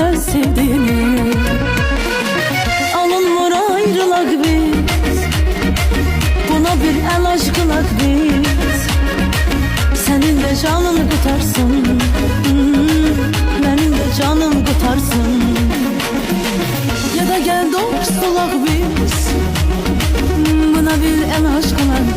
bilmez sevdiğini. Alınmır ayrılak biz, buna bir el aşkılak biz. Senin de canını kurtarsın, benim de canım kurtarsın. Ya da gel dost olak biz, buna bir el aşkılak